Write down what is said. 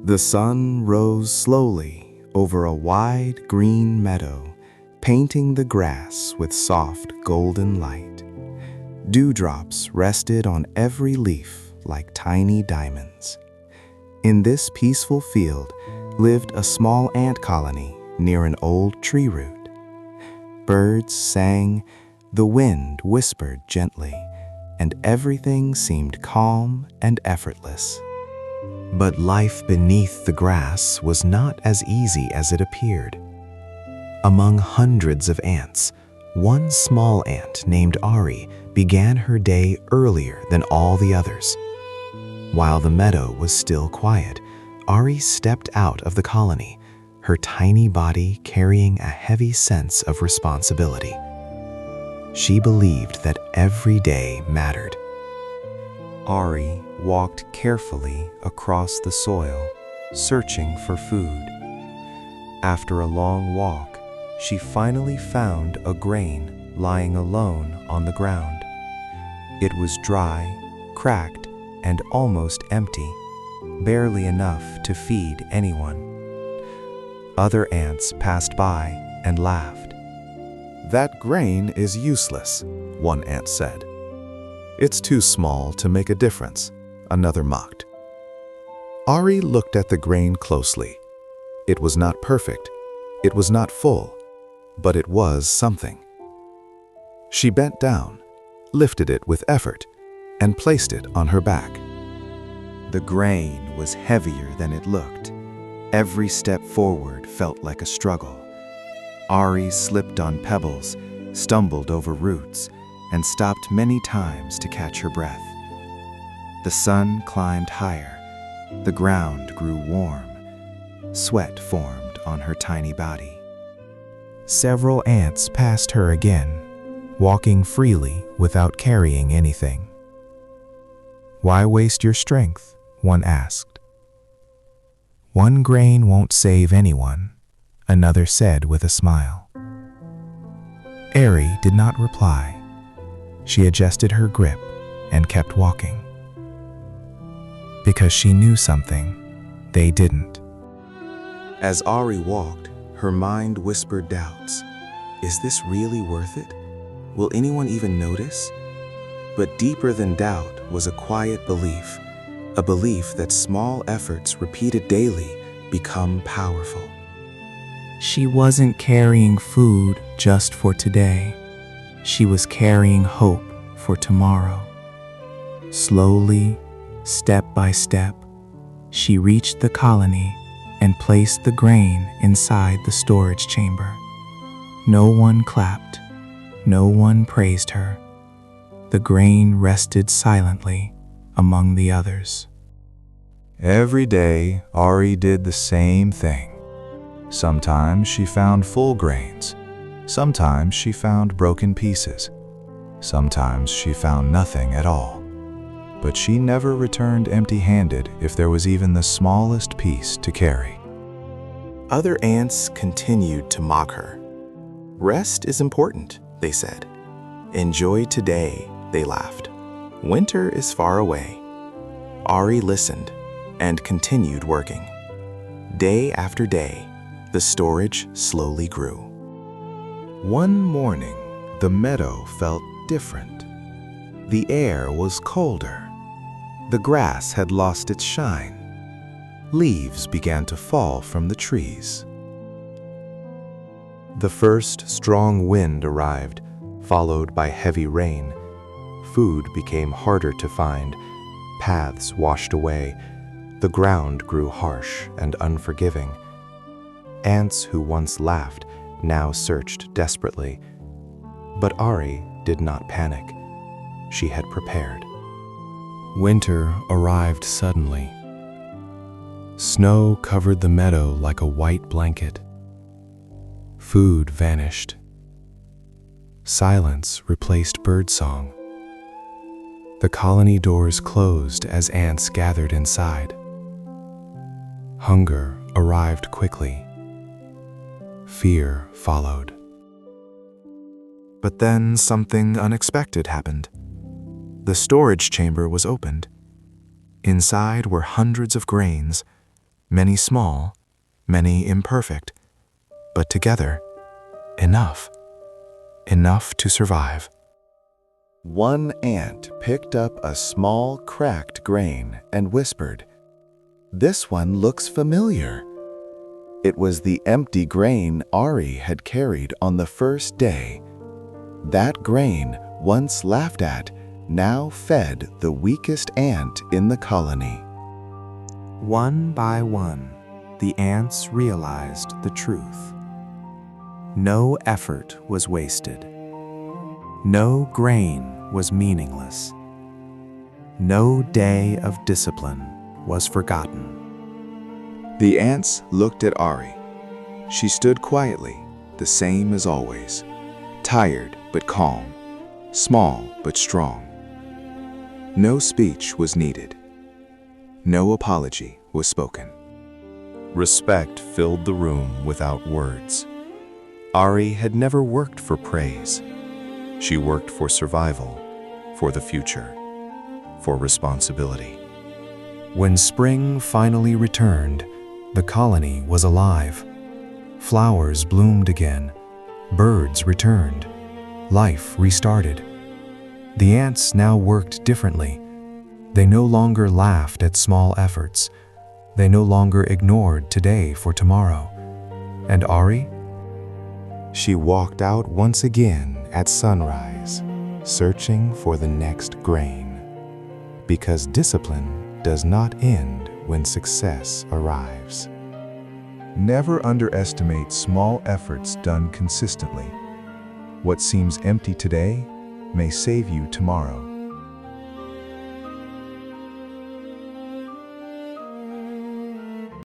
The sun rose slowly over a wide green meadow, painting the grass with soft golden light. Dewdrops rested on every leaf like tiny diamonds. In this peaceful field lived a small ant colony near an old tree root. Birds sang, the wind whispered gently, and everything seemed calm and effortless. But life beneath the grass was not as easy as it appeared. Among hundreds of ants, one small ant named Ari began her day earlier than all the others. While the meadow was still quiet, Ari stepped out of the colony, her tiny body carrying a heavy sense of responsibility. She believed that every day mattered. Ari walked carefully across the soil, searching for food. After a long walk, she finally found a grain lying alone on the ground. It was dry, cracked, and almost empty, barely enough to feed anyone. Other ants passed by and laughed. "That grain is useless," one ant said. "It's too small to make a difference," another mocked. Ari looked at the grain closely. It was not perfect, it was not full, but it was something. She bent down, lifted it with effort, and placed it on her back. The grain was heavier than it looked. Every step forward felt like a struggle. Ari slipped on pebbles, stumbled over roots, and stopped many times to catch her breath. The sun climbed higher. The ground grew warm. Sweat formed on her tiny body. Several ants passed her again, walking freely without carrying anything. "Why waste your strength?" one asked. "One grain won't save anyone," another said with a smile. Ari did not reply. She adjusted her grip and kept walking. Because she knew something they didn't. As Ari walked, her mind whispered doubts. Is this really worth it? Will anyone even notice? But deeper than doubt was a quiet belief, a belief that small efforts repeated daily become powerful. She wasn't carrying food just for today. She was carrying hope for tomorrow. Slowly, step by step, she reached the colony and placed the grain inside the storage chamber. No one clapped. No one praised her. The grain rested silently among the others. Every day, Ari did the same thing. Sometimes she found full grains. Sometimes she found broken pieces. Sometimes she found nothing at all. But she never returned empty-handed if there was even the smallest piece to carry. Other ants continued to mock her. Rest is important, they said. Enjoy today, they laughed. Winter is far away. Ari listened and continued working. Day after day, the storage slowly grew. One morning, the meadow felt different. The air was colder. The grass had lost its shine. Leaves began to fall from the trees. The first strong wind arrived, followed by heavy rain. Food became harder to find. Paths washed away. The ground grew harsh and unforgiving. Ants who once laughed now searched desperately. But Ari did not panic. She had prepared. Winter arrived suddenly. Snow covered the meadow like a white blanket. Food vanished. Silence replaced birdsong. The colony doors closed as ants gathered inside. Hunger arrived quickly. Fear followed. But then something unexpected happened. The storage chamber was opened. Inside were hundreds of grains, Many small, many imperfect, but together, enough. Enough to survive. One ant picked up a small, cracked grain and whispered, "This one looks familiar." It was the empty grain Ari had carried on the first day. That grain, once laughed at, now fed the weakest ant in the colony. One by one, the ants realized the truth. No effort was wasted. No grain was meaningless. No day of discipline was forgotten. The ants looked at Ari. She stood quietly, the same as always, tired but calm, small but strong. No speech was needed. No apology was spoken. Respect filled the room without words. Ari had never worked for praise. She worked for survival, for the future, for responsibility. When spring finally returned, the colony was alive. Flowers bloomed again. Birds returned. Life restarted. The ants now worked differently. They no longer laughed at small efforts. They no longer ignored today for tomorrow. And Ari? She walked out once again at sunrise, searching for the next grain. Because discipline does not end when success arrives. Never underestimate small efforts done consistently. What seems empty today may save you tomorrow.